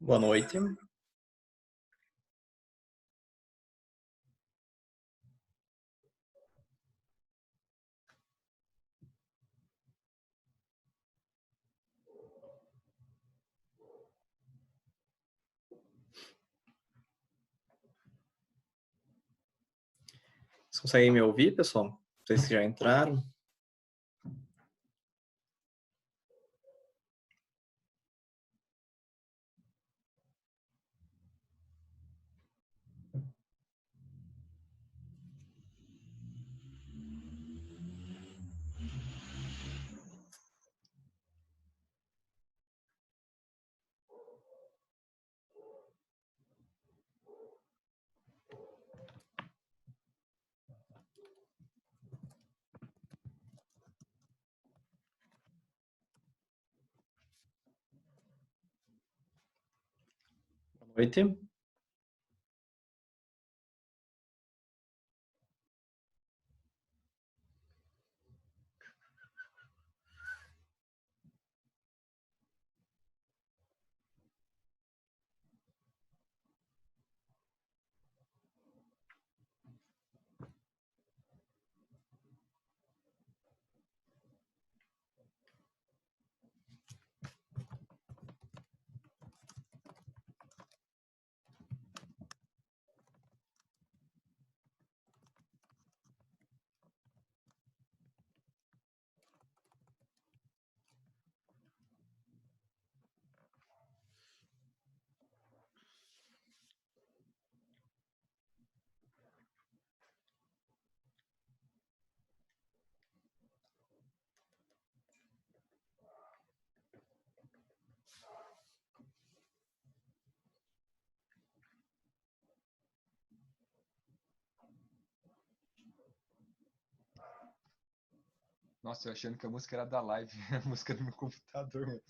Boa noite. Vocês conseguem me ouvir, pessoal? Não sei se já entraram. Boa noite. Nossa, eu achando que a música era da live, a música do meu computador, mano.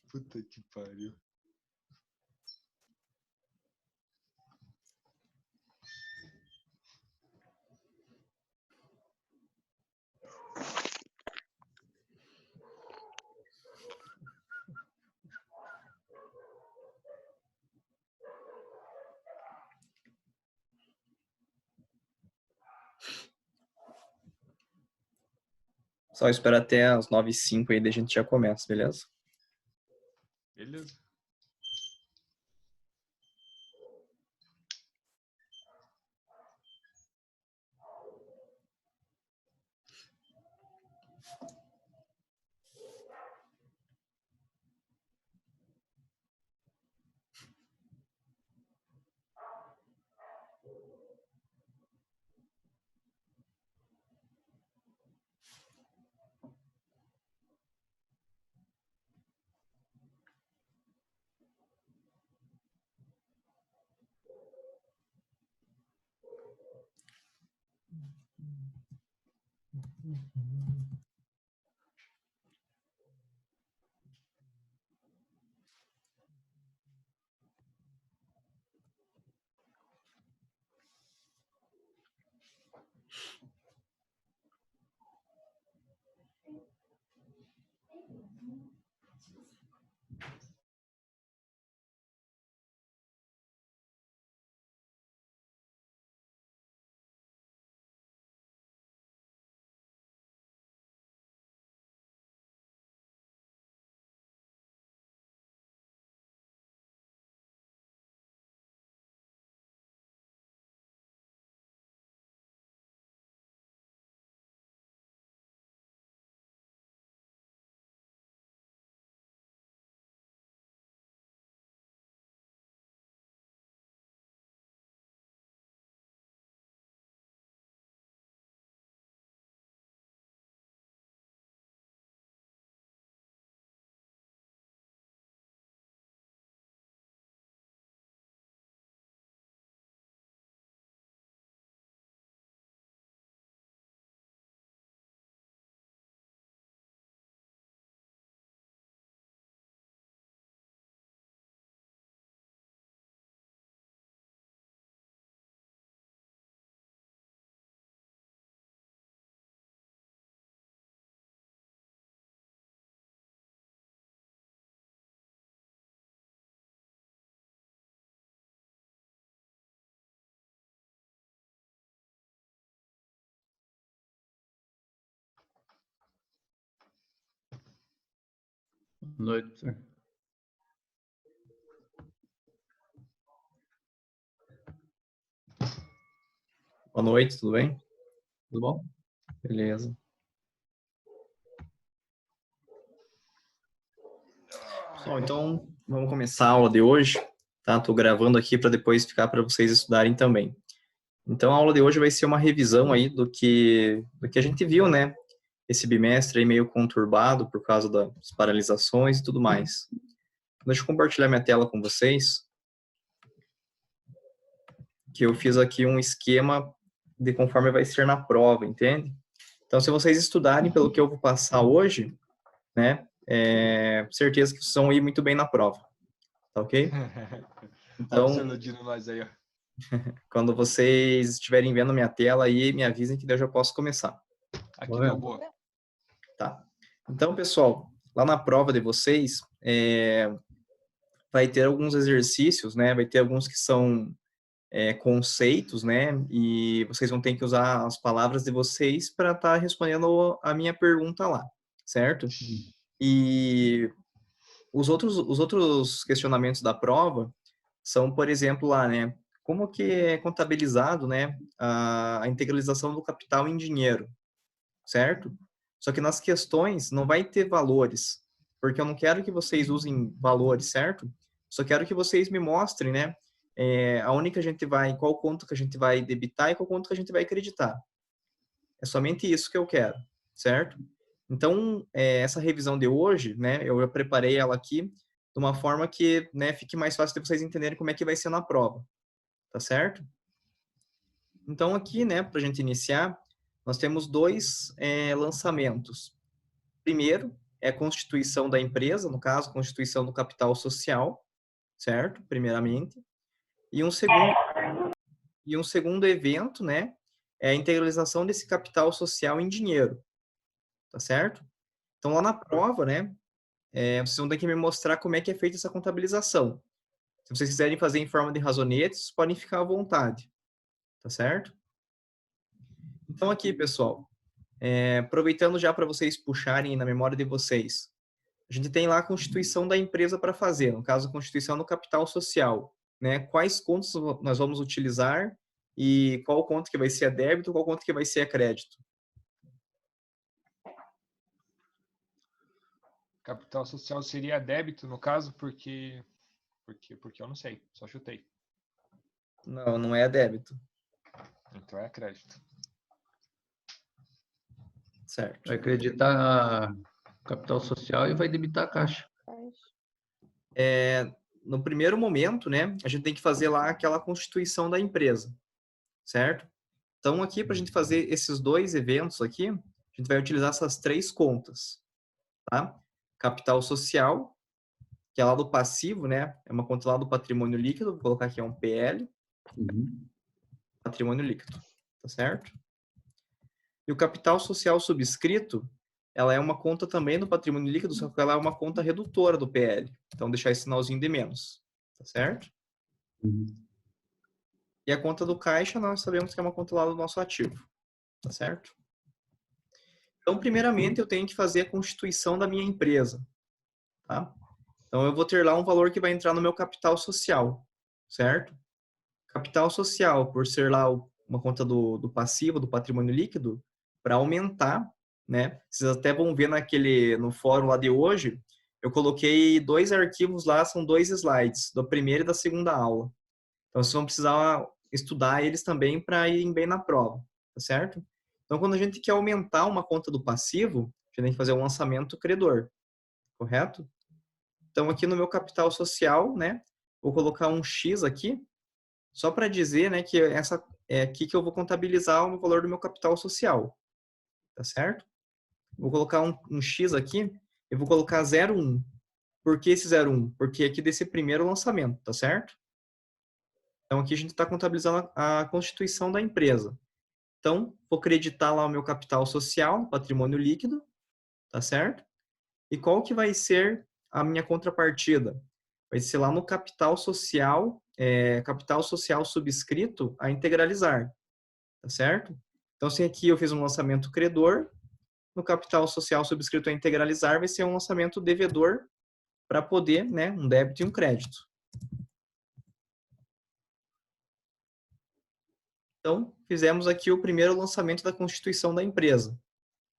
Puta que pariu. Só espera até as 9h05 aí, daí a gente já começa, beleza? Beleza. noite, professor. Boa noite, tudo bem? Tudo bom? Beleza. Pessoal, então vamos começar a aula de hoje, tá? Tô gravando aqui para depois ficar para vocês estudarem também. Então a aula de hoje vai ser uma revisão aí do que a gente viu, né? Esse bimestre aí meio conturbado por causa das paralisações e tudo mais. Deixa eu compartilhar minha tela com vocês, que eu fiz aqui um esquema de conforme vai ser na prova, entende? Então, se vocês estudarem pelo que eu vou passar hoje, né, certeza que vocês vão ir muito bem na prova, tá ok? Olha você Então, iludindo nós aí, ó. quando vocês estiverem vendo minha tela aí, me avisem que daí eu já posso começar. Aqui deu boa. Tá. Então, pessoal, lá na prova de vocês, vai ter alguns exercícios, né, vai ter alguns que são conceitos, né, e vocês vão ter que usar as palavras de vocês para estar respondendo a minha pergunta lá, certo? E os outros questionamentos da prova são, por exemplo, lá, né, como que é contabilizado, né, a integralização do capital em dinheiro, certo? Só que nas questões não vai ter valores, porque eu não quero que vocês usem valores, certo? Só quero que vocês me mostrem, né, aonde que a gente vai, qual conto que a gente vai debitar e qual conto que a gente vai acreditar. É somente isso que eu quero, certo? Então, essa revisão de hoje, né, eu preparei ela aqui de uma forma que, né, fique mais fácil de vocês entenderem como é que vai ser na prova, tá certo? Então, aqui, né, para a gente iniciar, nós temos dois lançamentos. Primeiro, é a constituição da empresa, no caso, a constituição do capital social, certo? Primeiramente. E um segundo evento, né, é a integralização desse capital social em dinheiro, tá certo? Então, lá na prova, né, vocês vão ter que me mostrar como é que é feita essa contabilização. Se vocês quiserem fazer em forma de razonetes, podem ficar à vontade, tá certo? Então, aqui, pessoal, aproveitando já para vocês puxarem na memória de vocês, a gente tem lá a constituição da empresa para fazer, no caso, a constituição do capital social, né? Quais contas nós vamos utilizar e qual conta que vai ser a débito, qual conta que vai ser a crédito. Capital social seria débito, no caso, porque eu não sei, só chutei. Não, não é a débito. Então é crédito. Certo. Vai acreditar capital social e vai debitar a caixa. No primeiro momento, né, a gente tem que fazer lá aquela constituição da empresa, certo? Então, aqui, para a gente fazer esses dois eventos aqui, a gente vai utilizar essas três contas, tá? Capital social, que é lá do passivo, né? É uma conta lá do patrimônio líquido, vou colocar aqui um PL, patrimônio líquido, tá certo? E o capital social subscrito, ela é uma conta também do patrimônio líquido, só que ela é uma conta redutora do PL. Então, deixar esse sinalzinho de menos, tá certo? E a conta do caixa, nós sabemos que é uma conta lá do nosso ativo, tá certo? Então, primeiramente, eu tenho que fazer a constituição da minha empresa, tá? Então, eu vou ter lá um valor que vai entrar no meu capital social, certo? Capital social, por ser lá uma conta do passivo, do patrimônio líquido, para aumentar, né? Vocês até vão ver no fórum lá de hoje, eu coloquei dois arquivos lá, são dois slides, da primeira e da segunda aula. Então, vocês vão precisar estudar eles também para irem bem na prova, tá certo? Então, quando a gente quer aumentar uma conta do passivo, a gente tem que fazer um lançamento credor, correto? Então, aqui no meu capital social, né, vou colocar um X aqui, só para dizer, né, que essa é aqui que eu vou contabilizar o valor do meu capital social, tá certo? Vou colocar um X aqui e vou colocar 0,1. Por que esse 0,1? Porque aqui desse primeiro lançamento, tá certo? Então, aqui a gente está contabilizando a constituição da empresa. Então, vou creditar lá o meu capital social, patrimônio líquido, tá certo? E qual que vai ser a minha contrapartida? Vai ser lá no capital social subscrito a integralizar, tá certo? Então, se aqui eu fiz um lançamento credor, no capital social subscrito a integralizar vai ser um lançamento devedor para poder, né, um débito e um crédito. Então, fizemos aqui o primeiro lançamento da constituição da empresa.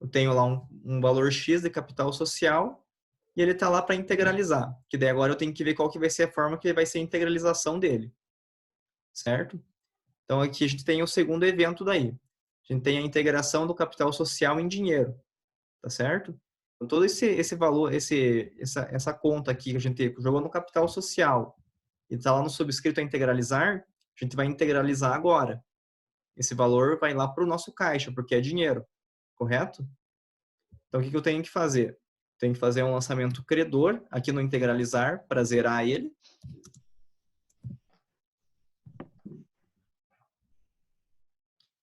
Eu tenho lá um valor X de capital social e ele está lá para integralizar, que daí agora eu tenho que ver qual que vai ser a forma que vai ser a integralização dele, certo? Então, aqui a gente tem o segundo evento daí. A gente tem a integração do capital social em dinheiro, tá certo? Então, todo esse valor, essa conta aqui que a gente jogou no capital social e está lá no subscrito a integralizar, a gente vai integralizar agora. Esse valor vai lá para o nosso caixa, porque é dinheiro, correto? Então, o que eu tenho que fazer? Tenho que fazer um lançamento credor aqui no integralizar para zerar ele.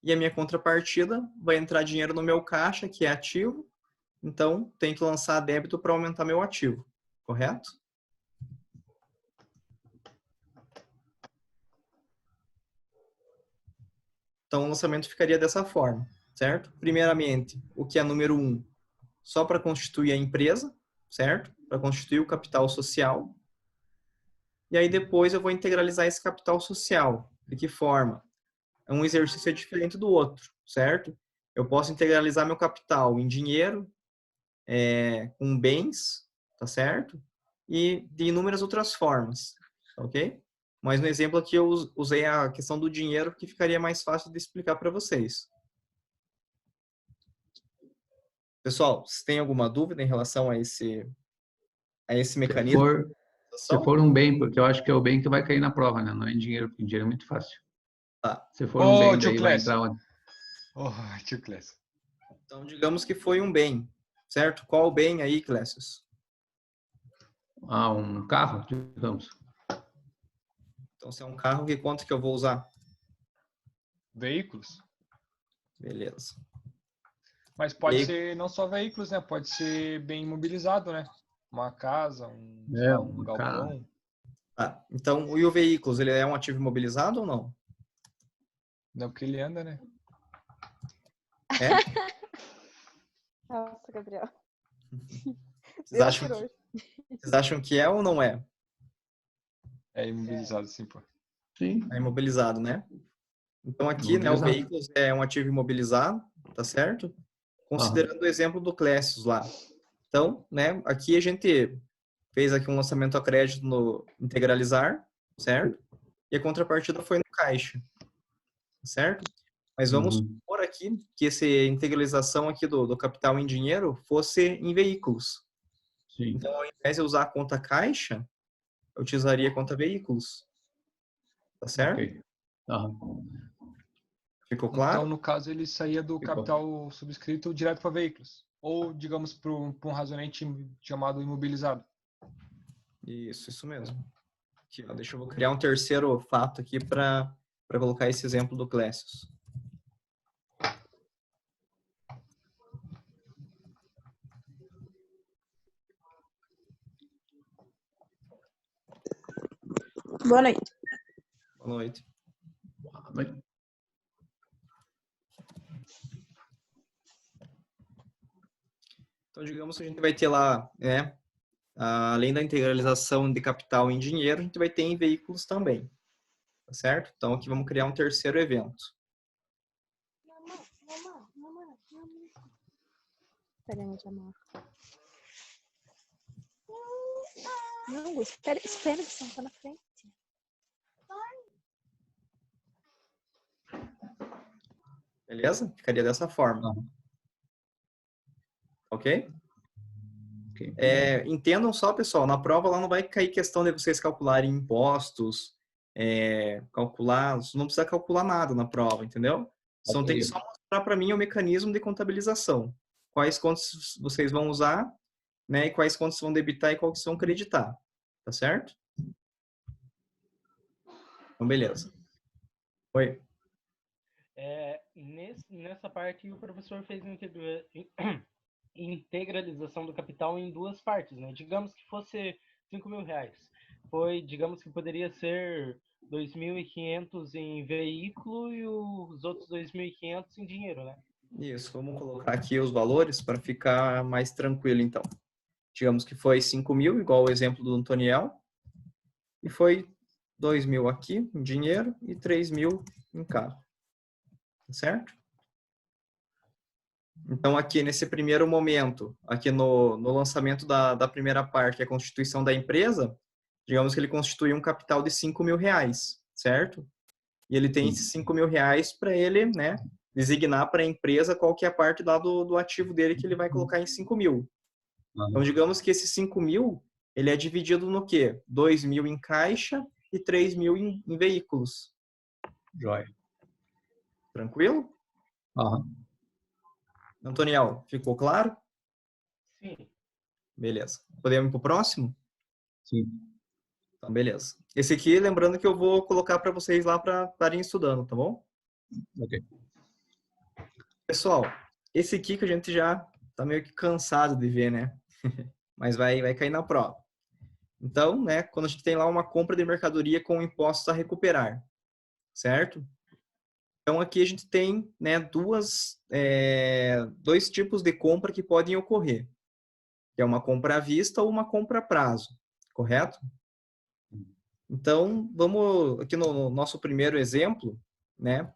E a minha contrapartida vai entrar dinheiro no meu caixa, que é ativo. Então, tem que lançar débito para aumentar meu ativo, correto? Então, o lançamento ficaria dessa forma, certo? Primeiramente, o que é número 1, só para constituir a empresa, certo? Para constituir o capital social. E aí depois eu vou integralizar esse capital social. De que forma? Um exercício é diferente do outro, certo? Eu posso integralizar meu capital em dinheiro, com bens, tá certo? E de inúmeras outras formas, ok? Mas no exemplo aqui eu usei a questão do dinheiro que ficaria mais fácil de explicar para vocês. Pessoal, se tem alguma dúvida em relação a esse mecanismo? Se for um bem, porque eu acho que é o bem que vai cair na prova, né? Não é em dinheiro, porque em dinheiro é muito fácil. Tá. Se for um bem, tio daí vai Clécio. entrar onde? Tio Clécio. Então, digamos que foi um bem, certo? Qual bem aí, Clécius? Um carro, digamos. Então, se é um carro, que conta que eu vou usar? Veículos. Beleza. Mas pode ser não só veículos, né? Pode ser bem imobilizado, né? Uma casa, um galpão. Tá. Então, e o veículos, ele é um ativo imobilizado ou não? Não, porque ele anda, né? É? Nossa, Gabriel. Vocês acham que é ou não é? É imobilizado, sim, pô. Sim. É imobilizado, né? Então, aqui, né, o veículo é um ativo imobilizado, tá certo? Considerando o exemplo do Clécius lá. Então, né, aqui a gente fez aqui um lançamento a crédito no integralizar, certo? E a contrapartida foi no caixa, certo? Mas vamos supor aqui que essa integralização aqui do capital em dinheiro fosse em veículos. Sim. Então, ao invés de usar a conta caixa, eu utilizaria a conta veículos. Tá certo? Okay. Ficou claro? Então, no caso, ele saía do capital subscrito direto para veículos. Ou, digamos, para um razonete chamado imobilizado. Isso mesmo. Aqui, ó, deixa eu criar um terceiro fato aqui para colocar esse exemplo do Clécius. Boa noite. Boa noite. Boa noite. Então, digamos que a gente vai ter lá, né, além da integralização de capital em dinheiro, a gente vai ter em veículos também. Tá certo? Então, aqui vamos criar um terceiro evento. Peraí, amor. Não, espera, você tá na frente. Beleza? Ficaria dessa forma. Ok? Entendam só, pessoal, na prova lá não vai cair questão de vocês calcularem impostos, não precisa calcular nada na prova, entendeu? Só tem que só mostrar para mim o mecanismo de contabilização. Quais contas vocês vão usar, né? E quais contas vão debitar e quais vão creditar. Tá certo? Então, beleza. Oi. Nessa parte, o professor fez integralização do capital em duas partes, né? Digamos que fosse R$5.000. Digamos que poderia ser 2.500 em veículo e os outros 2.500 em dinheiro, né? Isso, vamos colocar aqui os valores para ficar mais tranquilo, então. digamos que foi 5.000, igual o exemplo do Antoniel, e foi 2.000 aqui em dinheiro e 3.000 em carro. Tá certo? Então, aqui nesse primeiro momento, aqui no lançamento da primeira parte, que é a constituição da empresa, digamos que ele constitui um capital de 5.000 reais, certo? E ele tem esses 5.000 reais para ele, né, designar para a empresa qual que é a parte lá do ativo dele que ele vai colocar em 5.000. Então, digamos que esses 5.000, ele é dividido no quê? 2.000 em caixa e 3.000 em veículos. Joia. Tranquilo? Aham. Antoniel, ficou claro? Sim. Beleza. Podemos ir para o próximo? Sim. Então, beleza. Esse aqui, lembrando que eu vou colocar para vocês lá para estarem estudando, tá bom? Ok. Pessoal, esse aqui que a gente já tá meio que cansado de ver, né? Mas vai cair na prova. Então, né, quando a gente tem lá uma compra de mercadoria com impostos a recuperar, certo? Então, aqui a gente tem, né, dois tipos de compra que podem ocorrer. Que é uma compra à vista ou uma compra a prazo, correto? Então, vamos aqui no nosso primeiro exemplo, né?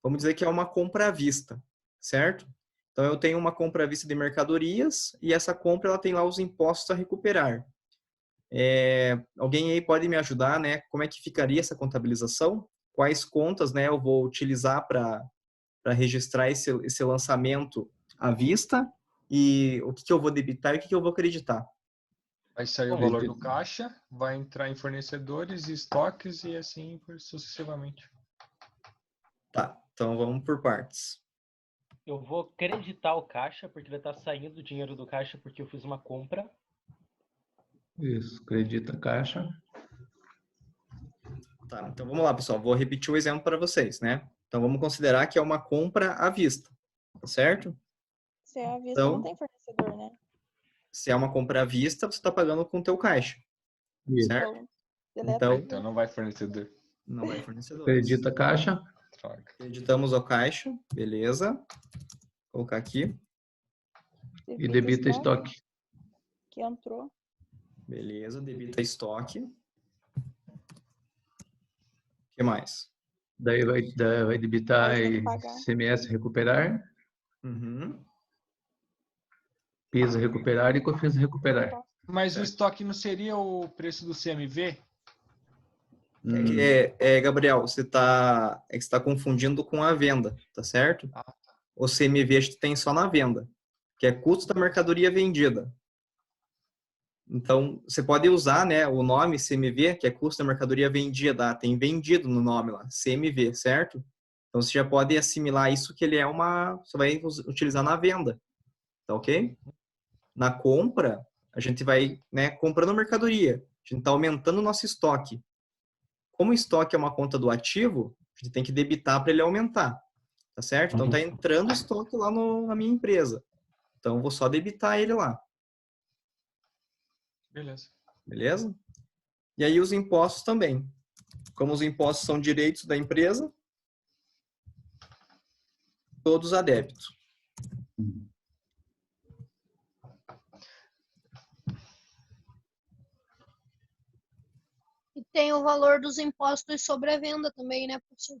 Vamos dizer que é uma compra à vista, certo? Então, eu tenho uma compra à vista de mercadorias e essa compra ela tem lá os impostos a recuperar. Alguém aí pode me ajudar, né? Como é que ficaria essa contabilização? Quais contas, né, eu vou utilizar para registrar esse lançamento à vista? E o que eu vou debitar e o que eu vou acreditar? Vai sair o valor do caixa, vai entrar em fornecedores, estoques e assim sucessivamente. Tá, então vamos por partes. Eu vou creditar o caixa, porque vai estar saindo o dinheiro do caixa porque eu fiz uma compra. Isso, acredita a caixa. Tá, então vamos lá, pessoal. Vou repetir o exemplo para vocês, né? Então vamos considerar que é uma compra à vista, tá certo? Se é à vista, Então, não tem fornecedor, né? se é uma compra à vista, você está pagando com o teu caixa, Isso. certo? Então, deleta Então, Então não vai fornecedor. não vai fornecedor. Acredita a caixa. Droga. Acreditamos ao caixa, beleza. Vou colocar aqui, E debita estoque. que entrou. beleza. Debita estoque. O que mais? Daí vai debitar Aí tem que e pagar. CMS recuperar, Uhum. PIS recuperar e COFINS recuperar. Mas o estoque não seria o preço do CMV? Gabriel, você está confundindo com a venda, tá certo? Ah, O CMV a gente tem só na venda, que é custo da mercadoria vendida. Então, você pode usar, né, o nome CMV, que é custo da mercadoria vendida, tem vendido no nome lá, CMV, certo? Então, você já pode assimilar isso que ele é você vai utilizar na venda, tá ok? Na compra, a gente vai, né, comprando mercadoria, a gente está aumentando o nosso estoque. Como o estoque é uma conta do ativo, a gente tem que debitar para ele aumentar, tá certo? Então, está entrando estoque lá na minha empresa. Então, eu vou só debitar ele lá. beleza. Beleza? E aí os impostos também. Como os impostos são direitos da empresa, todos a débito. E tem o valor dos impostos sobre a venda também, né, professor?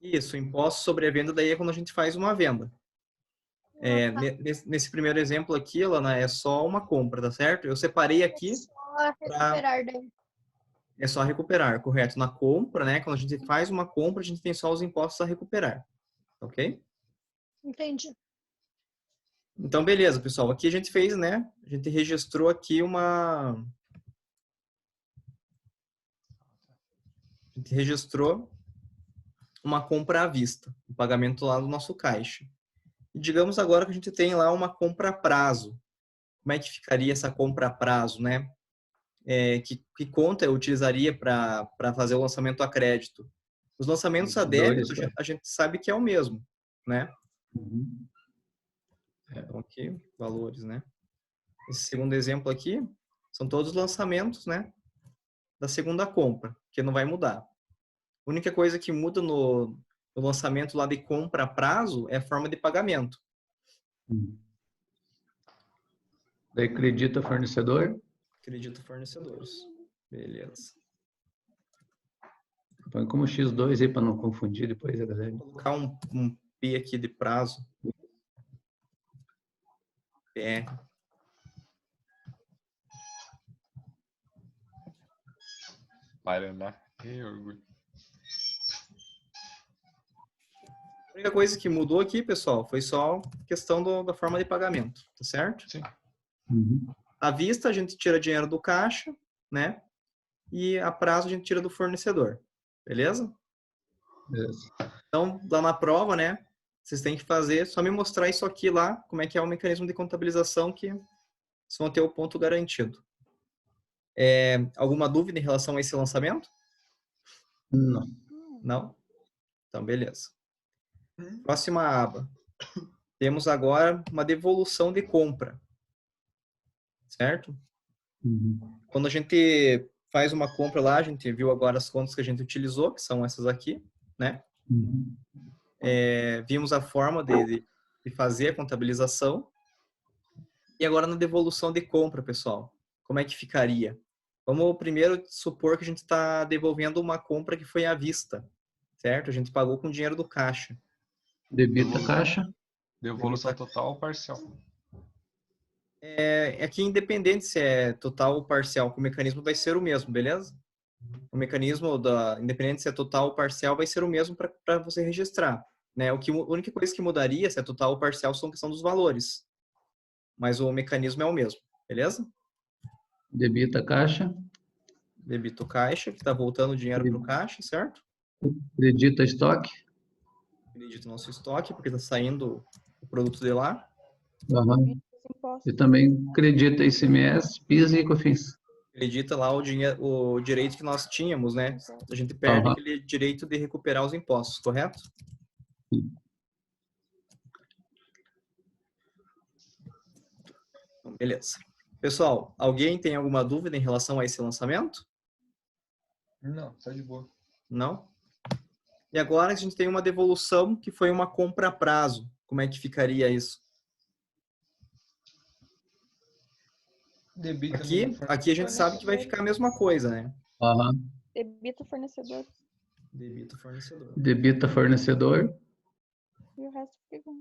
Isso, imposto sobre a venda daí é quando a gente faz uma venda. Tá. Nesse primeiro exemplo aqui, Lana, é só uma compra, tá certo? Eu separei aqui Só recuperar daí. é só recuperar, correto? Na compra, né? Quando a gente faz uma compra, a gente tem só os impostos a recuperar, ok? Entendi. Então, beleza, pessoal. Aqui a gente fez, né? A gente registrou aqui A gente registrou uma compra à vista, o pagamento lá do nosso caixa. E digamos agora que a gente tem lá uma compra a prazo. Como é que ficaria essa compra a prazo, né? Que conta eu utilizaria para fazer o lançamento a crédito? Os lançamentos a débito, a gente sabe que é o mesmo, né? Então, aqui, valores, né? Esse segundo exemplo aqui são todos os lançamentos, né? Da segunda compra, que não vai mudar. A única coisa que muda no lançamento lá de compra a prazo é a forma de pagamento. Daí acredita fornecedor. Acredito fornecedores. Beleza. Põe como X2 aí para não confundir depois a galera. Vou colocar um P aqui de prazo. PR. Paraná. Que orgulho. A única coisa que mudou aqui, pessoal, foi só questão da forma de pagamento, tá certo? Sim. Uhum. À vista, a gente tira dinheiro do caixa, né? E a prazo, a gente tira do fornecedor. Beleza? Beleza. Então, lá na prova, né? Vocês têm que fazer, só me mostrar isso aqui lá, como é que é o mecanismo de contabilização, que vocês vão ter o ponto garantido. Alguma dúvida em relação a esse lançamento? Não. Não? Então, beleza. Próxima aba. Temos agora uma devolução de compra. Certo? Uhum. Quando a gente faz uma compra lá, a gente viu agora as contas que a gente utilizou, que são essas aqui, né? Uhum. Vimos a forma de fazer a contabilização. E agora na devolução de compra, pessoal. Como é que ficaria? Vamos primeiro supor que a gente está devolvendo uma compra que foi à vista, certo? A gente pagou com dinheiro do caixa. Debita caixa. Devolução total ou parcial? Aqui, independente se é total ou parcial, o mecanismo vai ser o mesmo, beleza? O mecanismo, independente se é total ou parcial, vai ser o mesmo para você registrar. Né? A única coisa que mudaria, se é total ou parcial, são questão dos valores. Mas o mecanismo é o mesmo, beleza? Debita caixa. Debito caixa, que está voltando o dinheiro para o caixa, certo? Acredita estoque. Acredito no nosso estoque, porque está saindo o produto de lá. Uhum. Impostos. E também acredita ICMS, PIS e COFINS. Acredita lá o direito que nós tínhamos, né? A gente perde Uhum. aquele direito de recuperar os impostos, correto? Sim. Então, beleza. Pessoal, alguém tem alguma dúvida em relação a esse lançamento? Não, tá de boa. Não? E agora a gente tem uma devolução que foi uma compra a prazo. Como é que ficaria isso? Debita Aqui a gente sabe que vai ficar a mesma coisa, né? Uhum. Debita o fornecedor. Debito fornecedor. Debita fornecedor. E o resto fica igual.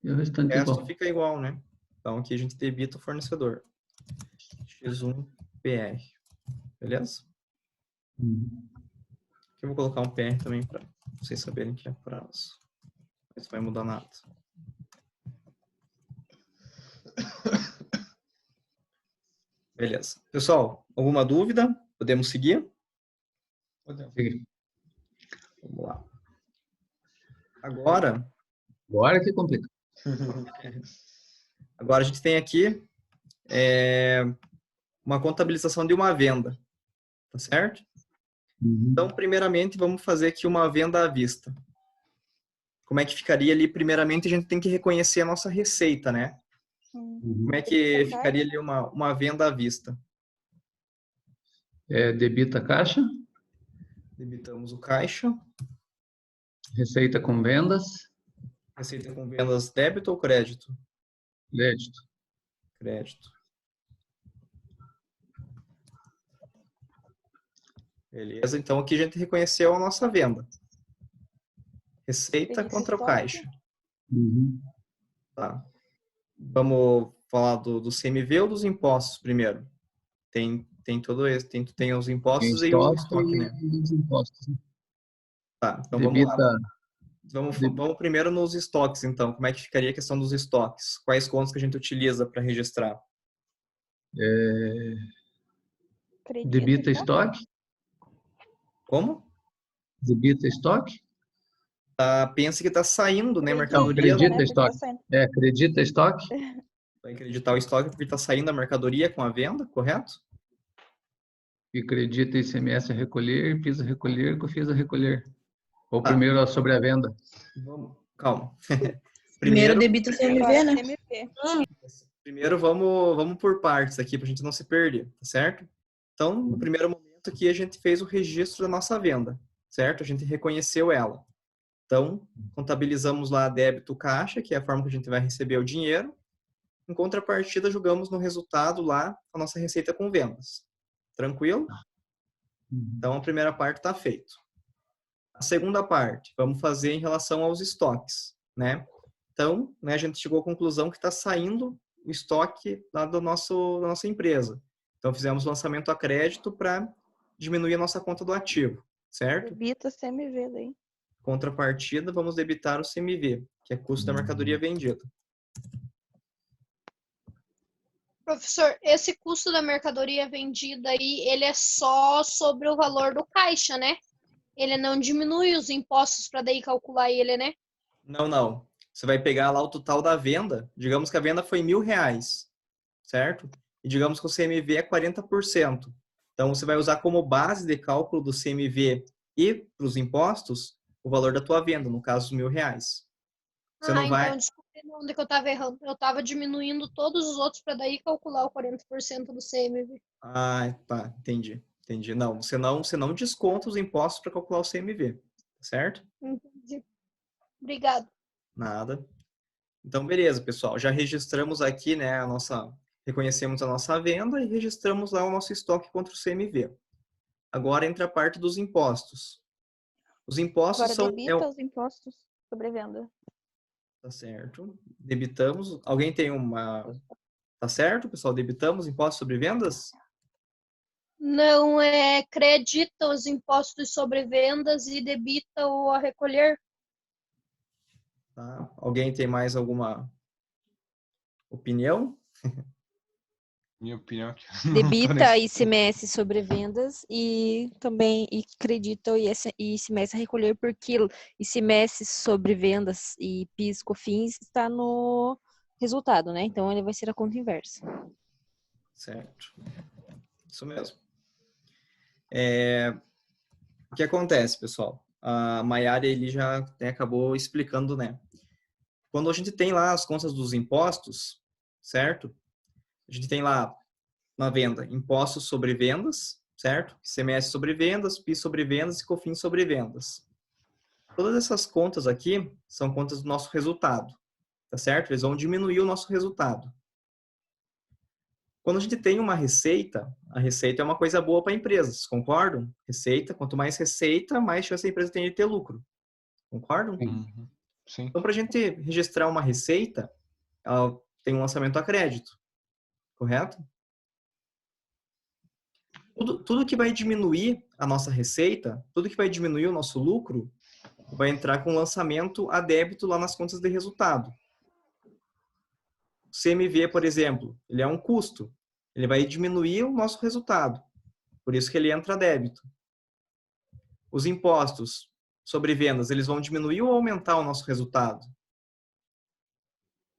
E o O restante resto igual. fica igual, né? Então aqui a gente debita o fornecedor. X1 PR. Beleza? Uhum. Aqui eu vou colocar um PR também para vocês saberem que é prazo. Mas não vai mudar nada. Beleza. Pessoal, alguma dúvida? Podemos seguir? Podemos. Vamos lá. Agora Que complica. a gente tem aqui uma contabilização de uma venda. Tá certo? Uhum. Então, primeiramente, vamos fazer aqui uma venda à vista. Como é que ficaria ali? Primeiramente, a gente tem que reconhecer a nossa receita, né? Como é que ficaria ali uma venda à vista? Debita caixa. Debitamos o caixa. Receita com vendas. Receita com vendas débito ou crédito? Crédito. Crédito. Beleza, então aqui a gente reconheceu a nossa venda. Receita contra o caixa. Uhum. Tá. Vamos falar do CMV ou dos impostos primeiro? Tem todo esse, tem os impostos Tem e o estoque, né? e os impostos. Tá, então Debita, vamos lá. Vamos primeiro nos estoques, então. Como é que ficaria a questão dos estoques? Quais contas que a gente utiliza para registrar? debita estoque. Como? Debita estoque. Pensa que está saindo, né, Não, mercadoria. acredita estoque. Acredita estoque. Vai acreditar o estoque porque está saindo a mercadoria com a venda, correto? E acredita ICMS a recolher, PIS a recolher, COFINS a recolher. Ou primeiro sobre a venda. Calma. Primeiro debita o CMV, né? Primeiro vamos por partes aqui para a gente não se perder, tá certo? Então, no primeiro momento aqui a gente fez o registro da nossa venda, certo? A gente reconheceu ela. Então, contabilizamos lá débito caixa, que é a forma que a gente vai receber o dinheiro. Em contrapartida, jogamos no resultado lá a nossa receita com vendas. Tranquilo? Então, a primeira parte está feita. A segunda parte, vamos fazer em relação aos estoques, né? Então, né, a gente chegou à conclusão que está saindo o estoque lá da nossa empresa. Então, fizemos lançamento a crédito para diminuir a nossa conta do ativo, certo? Debita CMV daí. Contrapartida, vamos debitar o CMV, que é custo da mercadoria vendida. Professor, esse custo da mercadoria vendida aí, ele é só sobre o valor do caixa, né? Ele não diminui os impostos para daí calcular ele, né? Não, não. Você vai pegar lá o total da venda. Digamos que a venda foi R$1.000, certo? E digamos que o CMV é 40%. Então, você vai usar como base de cálculo do CMV e para os impostos o valor da tua venda, no caso, os R$1.000. Você não vai... Então, desculpe, não, onde que eu estava errando. Eu estava diminuindo todos os outros para daí calcular o 40% do CMV. Ah, tá. Entendi. Entendi. Não, você não desconta os impostos para calcular o CMV, certo? Entendi. Obrigado. Nada. Então, beleza, pessoal. Já registramos aqui, né, reconhecemos a nossa venda e registramos lá o nosso estoque contra o CMV. Agora entra a parte dos impostos. Os impostos Agora são... debita os impostos sobre venda. Tá certo. Debitamos. Alguém tem uma... Tá certo, pessoal? Debitamos impostos sobre vendas? Não acredita os impostos sobre vendas e debita o a recolher? Tá. Alguém tem mais alguma opinião? Minha opinião é que Debita ICMS sobre vendas e também acredita o ICMS a recolher, porque ICMS sobre vendas e PIS, COFINS está no resultado, né? Então, ele vai ser a conta inversa. Certo. Isso mesmo. O que acontece, pessoal? A Maiara, ele já acabou explicando, né? Quando a gente tem lá as contas dos impostos, certo? A gente tem lá na venda impostos sobre vendas, certo? ICMS sobre vendas, PIS sobre vendas e COFINS sobre vendas. Todas essas contas aqui são contas do nosso resultado, tá certo? Eles vão diminuir o nosso resultado. Quando a gente tem uma receita, a receita é uma coisa boa para empresas, concordam? Receita, quanto mais receita, mais chance a empresa tem de ter lucro. Concordam? Uhum. Sim. Então, para a gente registrar uma receita, ela tem um lançamento a crédito, correto? Tudo que vai diminuir a nossa receita, tudo que vai diminuir o nosso lucro, vai entrar com lançamento a débito lá nas contas de resultado. O CMV, por exemplo, ele é um custo. Ele vai diminuir o nosso resultado. Por isso que ele entra a débito. Os impostos sobre vendas, eles vão diminuir ou aumentar o nosso resultado?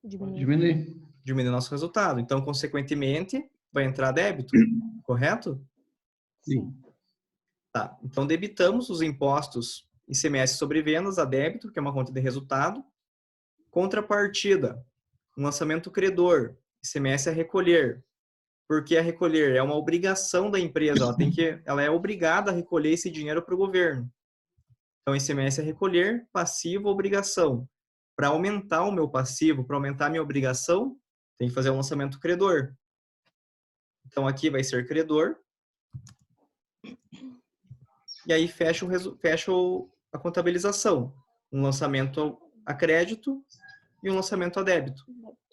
Diminuir. Diminuir o nosso resultado. Então, consequentemente, vai entrar débito, correto? Sim. Tá. Então, debitamos os impostos ICMS sobre vendas a débito, que é uma conta de resultado. Contrapartida, um lançamento credor, ICMS a recolher. Por que a recolher? É uma obrigação da empresa, ela é obrigada a recolher esse dinheiro para o governo. Então, ICMS a recolher, passivo, obrigação. Para aumentar o meu passivo, para aumentar a minha obrigação, tem que fazer um lançamento credor. Então, aqui vai ser credor. E aí fecha a contabilização. Um lançamento a crédito e um lançamento a débito,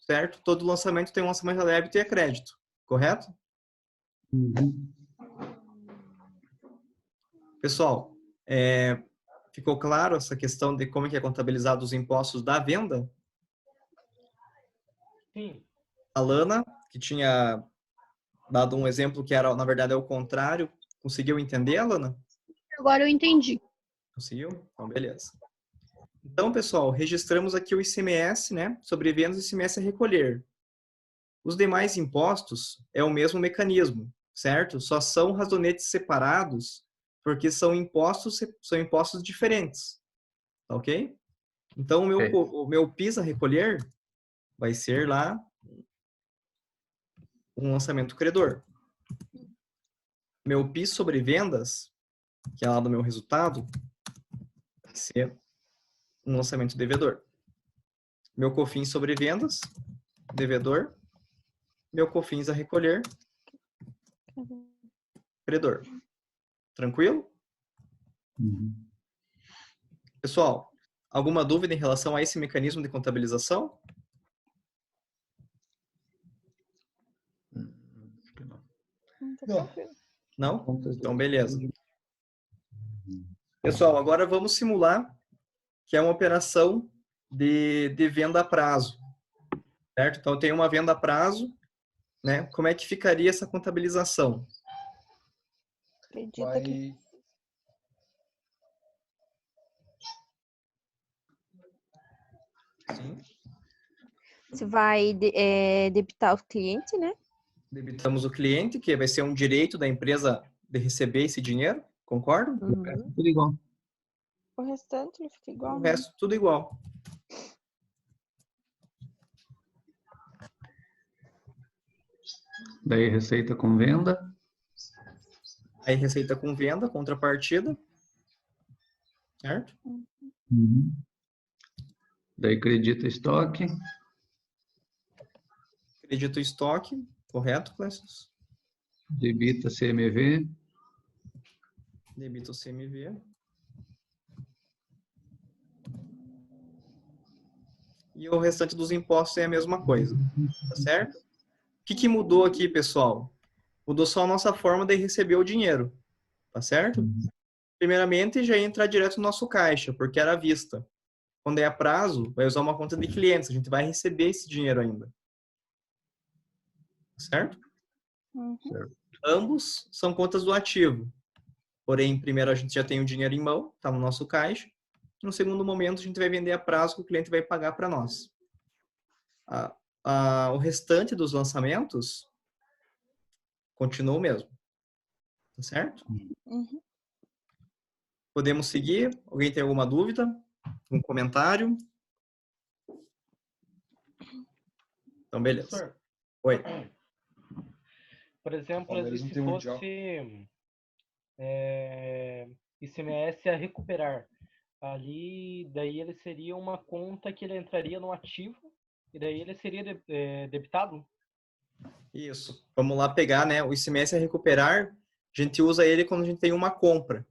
certo? Todo lançamento tem um lançamento a débito e a crédito, correto? Uhum. Pessoal, ficou claro essa questão de como é que é contabilizado os impostos da venda? Sim. A Lana, que tinha dado um exemplo que era, na verdade, é o contrário, conseguiu entender, Lana? Agora eu entendi. Conseguiu? Então, beleza. Então, pessoal, registramos aqui o ICMS, né? Sobre vendas e ICMS a recolher. Os demais impostos é o mesmo mecanismo, certo? Só são razonetes separados porque são impostos diferentes, tá ok? Então, o meu PIS a recolher vai ser lá um lançamento credor. Meu PIS sobre vendas, que é lá do meu resultado, vai ser um lançamento devedor. Meu COFINS sobre vendas, devedor. meu COFINS a recolher, credor. Tranquilo? Uhum. Pessoal, alguma dúvida em relação a esse mecanismo de contabilização? Acho que não. Não? Contas Então, do- beleza. Pessoal, agora vamos simular que é uma operação de venda a prazo, certo? Então, eu tenho uma venda a prazo, né? Como é que ficaria essa contabilização? Acredita que Sim. você vai debitar o cliente, né? Debitamos o cliente, que vai ser um direito da empresa de receber esse dinheiro, concordo? Uhum. Tudo igual. O restante ele fica igual, O né? resto tudo igual. Daí receita com venda. Aí receita com venda, contrapartida, certo? Uhum. Daí credita estoque. Acredito o estoque, correto, Clécio? Debita CMV. Debito o CMV. E o restante dos impostos é a mesma coisa, tá certo? O que mudou aqui, pessoal? Mudou só a nossa forma de receber o dinheiro, tá certo? Primeiramente, já ia entrar direto no nosso caixa, porque era à vista. Quando é a prazo, vai usar uma conta de clientes, a gente vai receber esse dinheiro ainda. Tá certo? Uhum. Ambos são contas do ativo. Porém, primeiro a gente já tem o dinheiro em mão, está no nosso caixa. No segundo momento, a gente vai vender a prazo que o cliente vai pagar para nós. O restante dos lançamentos continua o mesmo. Tá certo? Uhum. Podemos seguir? Alguém tem alguma dúvida? Um comentário? Então, beleza. Professor, Oi. por exemplo, Palmeiras e não se tem mundial. fosse ICMS a recuperar? Ali, daí ele seria uma conta que ele entraria no ativo e daí ele seria debitado? Isso. Vamos lá pegar, né? O ICMS a recuperar, a gente usa ele quando a gente tem uma compra.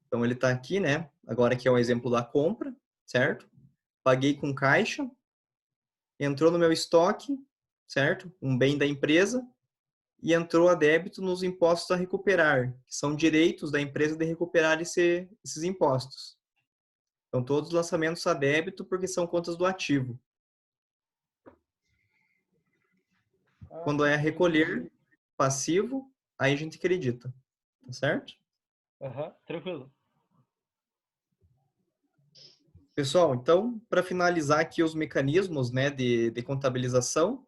Então, ele está aqui, né? Agora aqui é um exemplo da compra, certo? Paguei com caixa, entrou no meu estoque, certo? Um bem da empresa, e entrou a débito nos impostos a recuperar, que são direitos da empresa de recuperar esses impostos. Então, todos os lançamentos a débito porque são contas do ativo. Quando é recolher passivo, aí a gente acredita. Tá certo? Aham, tranquilo. Pessoal, então, para finalizar aqui os mecanismos, né, de contabilização,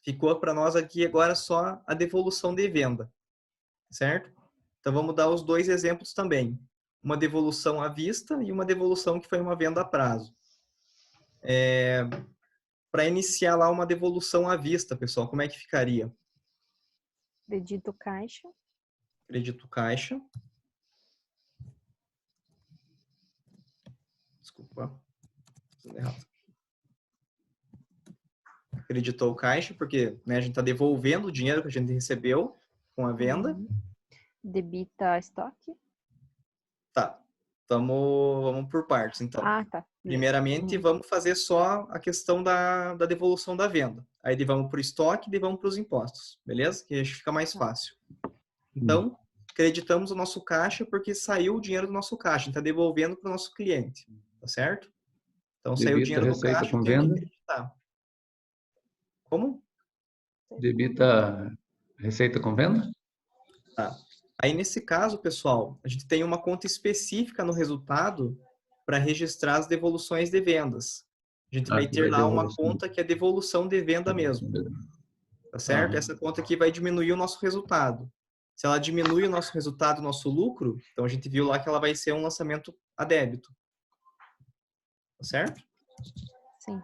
ficou para nós aqui agora só a devolução de venda, certo? Então, vamos dar os dois exemplos também. Uma devolução à vista e uma devolução que foi uma venda a prazo. Para iniciar lá uma devolução à vista, pessoal, como é que ficaria? Acredito caixa. Acredito caixa. Desculpa. Tudo errado. Acreditou o caixa, porque, né, a gente está devolvendo o dinheiro que a gente recebeu com a venda. Uhum. Debita estoque. Tá. Vamos por partes, então. Ah, tá. Primeiramente, vamos fazer só a questão da devolução da venda. Aí vamos para o estoque e vamos para os impostos, beleza? Que acho que fica mais fácil. Então, acreditamos o nosso caixa porque saiu o dinheiro do nosso caixa. A gente está devolvendo para o nosso cliente, tá certo? Então, saiu o Debita dinheiro do receita caixa, com tem que venda. acreditar. Como? Debita receita com venda. Tá. Aí, nesse caso, pessoal, a gente tem uma conta específica no resultado para registrar as devoluções de vendas. A gente vai Aqui ter vai lá uma devolução. conta que é devolução de venda mesmo, tá certo? Ah. Essa conta aqui vai diminuir o nosso resultado. Se ela diminui o nosso resultado, o nosso lucro, então a gente viu lá que ela vai ser um lançamento a débito. Tá certo? Sim.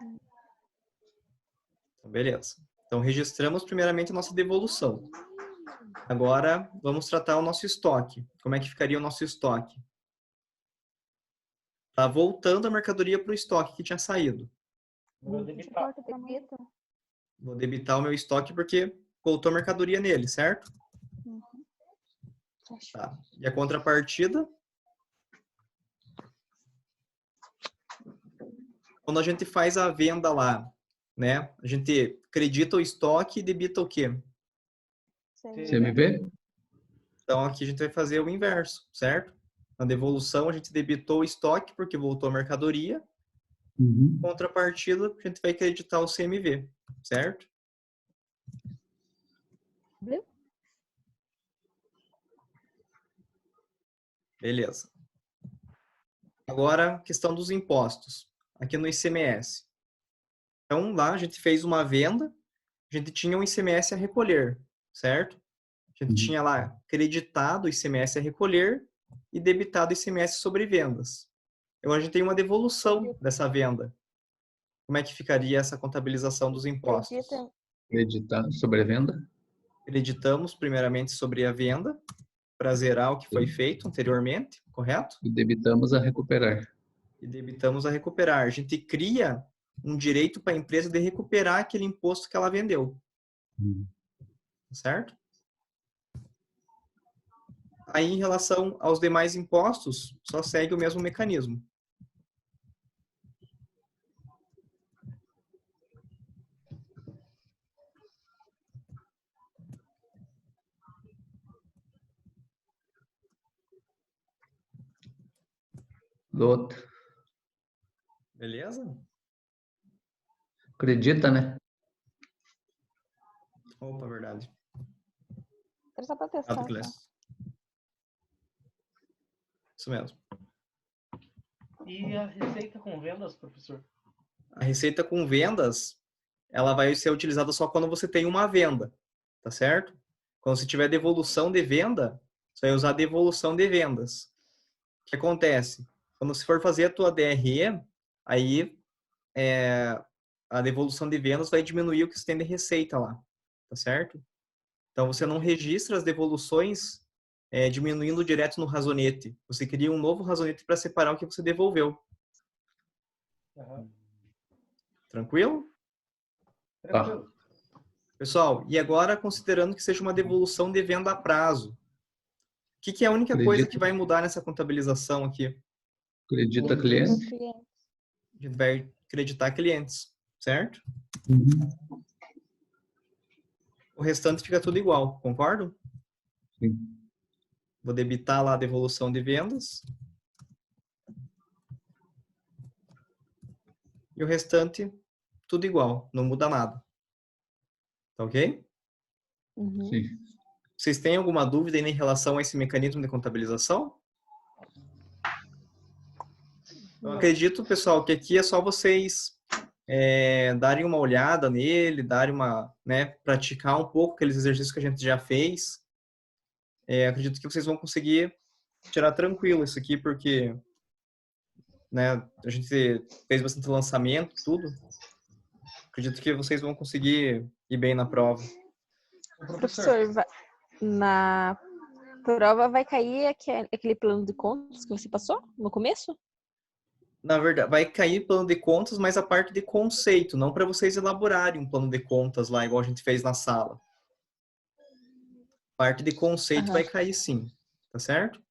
Então, beleza. Então, registramos primeiramente a nossa devolução. Agora, vamos tratar o nosso estoque. Como é que ficaria o nosso estoque? Tá voltando a mercadoria para o estoque que tinha saído. Vou debitar. Vou debitar o meu estoque porque voltou mercadoria nele, certo? Tá. E a contrapartida? Quando a gente faz a venda lá, né? A gente acredita o estoque e debita o quê? CMV? Então, aqui a gente vai fazer o inverso, certo? Na devolução, a gente debitou o estoque porque voltou a mercadoria. Uhum. Contrapartida, a gente vai acreditar o CMV, certo? Beleza. Agora, questão dos impostos. Aqui no ICMS. Então, lá a gente fez uma venda, a gente tinha um ICMS a recolher, certo? A gente tinha lá creditado o ICMS a recolher e debitado o ICMS sobre vendas. Agora a gente tem uma devolução dessa venda. Como é que ficaria essa contabilização dos impostos? Acreditar sobre a venda. Creditamos primeiramente sobre a venda para zerar o que foi feito anteriormente, correto? E debitamos a recuperar. E debitamos a recuperar. A gente cria um direito para a empresa de recuperar aquele imposto que ela vendeu. Certo? Aí, em relação aos demais impostos, só segue o mesmo mecanismo. Do outro. Beleza? Acredita, né? Opa, verdade. Era só pra testar. Tá. Isso mesmo. E a receita com vendas, professor? A receita com vendas, ela vai ser utilizada só quando você tem uma venda, tá certo? Quando você tiver devolução de venda, você vai usar devolução de vendas. O que acontece? Quando você for fazer a tua DRE, aí a devolução de vendas vai diminuir o que você tem de receita lá, tá certo? Então, você não registra as devoluções diminuindo direto no razonete. Você cria um novo razonete para separar o que você devolveu. Uhum. Tranquilo? Tranquilo. Pessoal, e agora, considerando que seja uma devolução de venda a prazo, o que é a única coisa que vai mudar nessa contabilização aqui? Acredita cliente. A gente vai acreditar clientes, certo? O restante fica tudo igual, concordo? Sim. Vou debitar lá a devolução de vendas. E o restante, tudo igual, não muda nada. Tá ok? Sim. Vocês têm alguma dúvida aí em relação a esse mecanismo de contabilização? Eu acredito, pessoal, que aqui é só vocês darem uma olhada nele, darem uma, praticar um pouco aqueles exercícios que a gente já fez. Acredito que vocês vão conseguir tirar tranquilo isso aqui, porque a gente fez bastante lançamento, tudo. Acredito que vocês vão conseguir ir bem na prova. Professor, na prova vai cair aquele plano de contas que você passou no começo? Na verdade, vai cair plano de contas, mas a parte de conceito, não para vocês elaborarem um plano de contas lá, igual a gente fez na sala. Parte de conceito vai cair sim, tá certo?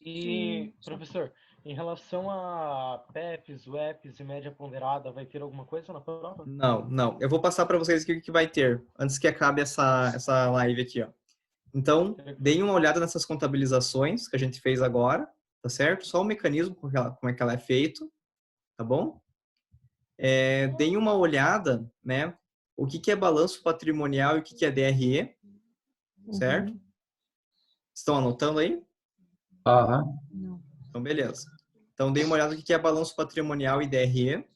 E, professor, em relação a PEPs, WEPs e média ponderada, vai ter alguma coisa na prova? Não. Eu vou passar para vocês o que vai ter, antes que acabe essa live aqui, ó. Então, deem uma olhada nessas contabilizações que a gente fez agora, tá certo? Só o mecanismo, como é que ela é feito, tá bom? Deem uma olhada, o que é balanço patrimonial e o que é DRE, certo? Estão anotando aí? Aham. Então, beleza. Então, deem uma olhada no que é balanço patrimonial e DRE.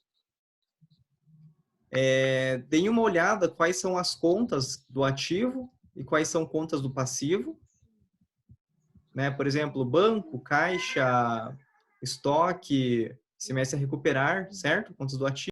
Deem uma olhada quais são as contas do ativo e quais são contas do passivo. Por exemplo, banco, caixa, estoque, ICMS a recuperar, certo? Contas do ativo.